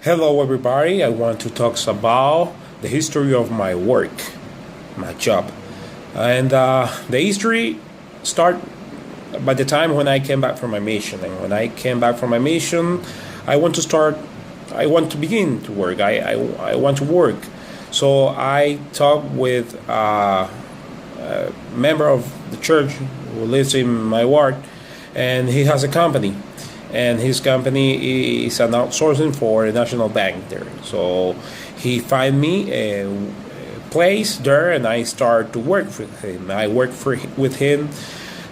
Hello, everybody. I want to talk about the history of my work, my job, and the history start by the time when I came back from my mission. And when I came back from my mission, I want to start. I want to begin to work. I want to work. So I talked with a member of the church who lives in my ward, and he has a company, and his company is an outsourcing for a national bank there. So he find me a place there, and I start to work with him. I worked with him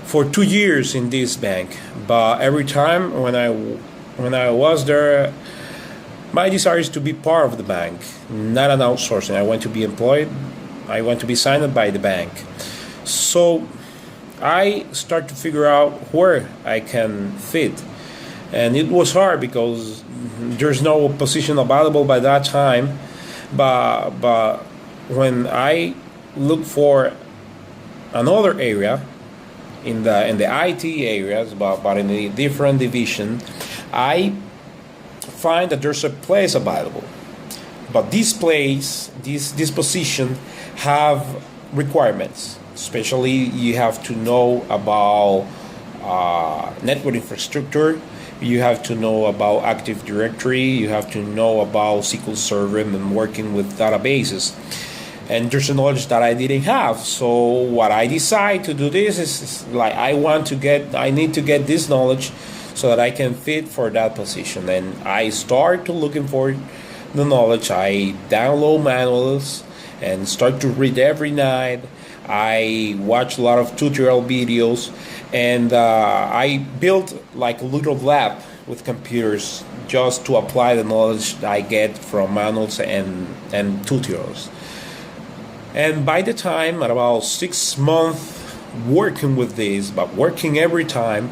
for 2 years in this bank. But every time when I was there, my desire is to be part of the bank, not an outsourcing. I want to be employed. I want to be signed by the bank. So I start to figure out where I can fit, and it was hard because there's no position available by that time. But when I look for another area in the IT areas, but in a different division, I find that there's a place available. But this place, this position, have requirements. Especially, you have to know about network infrastructure. You have to know about Active Directory. You have to know about SQL Server and working with databases. And there's a knowledge that I didn't have. So what I decide to do this is like I need to get this knowledge so that I can fit for that position. And I start to looking for the knowledge. I download manuals and start to read every night. I watch a lot of tutorial videos, and I built like a little lab with computers just to apply the knowledge that I get from manuals and tutorials. And by the time, at about 6 months working with this, but working every time,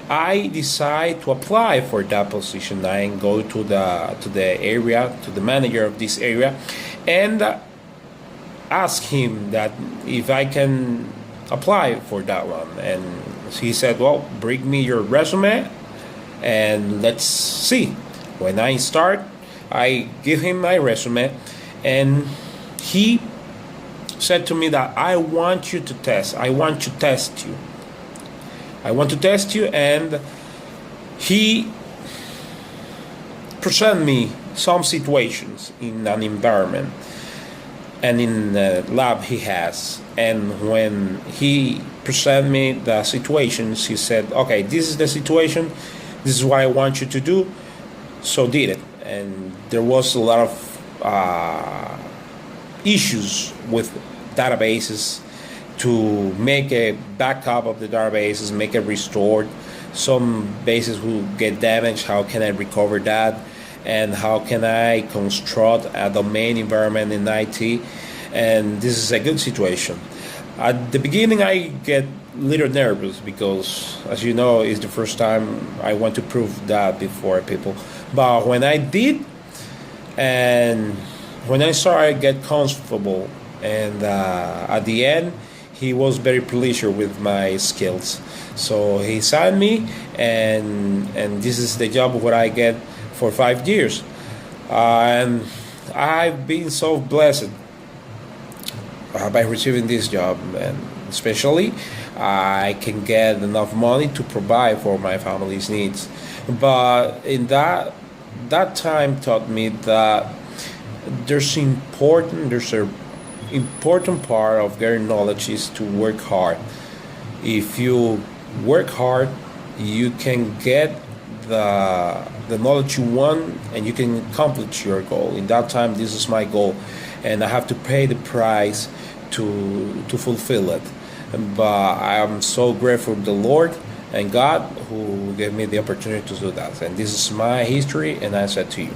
I decide to apply for that position. I go to the area, to the manager of this area, and ask him that if I can apply for that one. And he said, well, bring me your resume and let's see. When I start, I give him my resume, and he said to me that I want to test you. I want to test you, and he present me some situations in an environment and in the lab he has. And when he presented me the situations, he said, okay, this is the situation, this is what I want you to do. So did it. And there was a lot of issues with databases, to make a backup of the databases, make it restored. Some bases will get damaged, how can I recover that? And how can I construct a domain environment in IT? And this is a good situation. At the beginning, I get a little nervous because, as you know, it's the first time I want to prove that before people. But when I did, and when I started to get comfortable, and at the end, he was very pleased with my skills. So he signed me, and this is the job where I get for 5 years. And I've been so blessed by receiving this job, and especially I can get enough money to provide for my family's needs. But in that time taught me that there's a important part of getting knowledge is to work hard. If you work hard, you can get the knowledge you want, and you can accomplish your goal. In that time, this is my goal, and I have to pay the price to fulfill it. But I am so grateful to the Lord and God who gave me the opportunity to do that. And this is my history, and I said to you.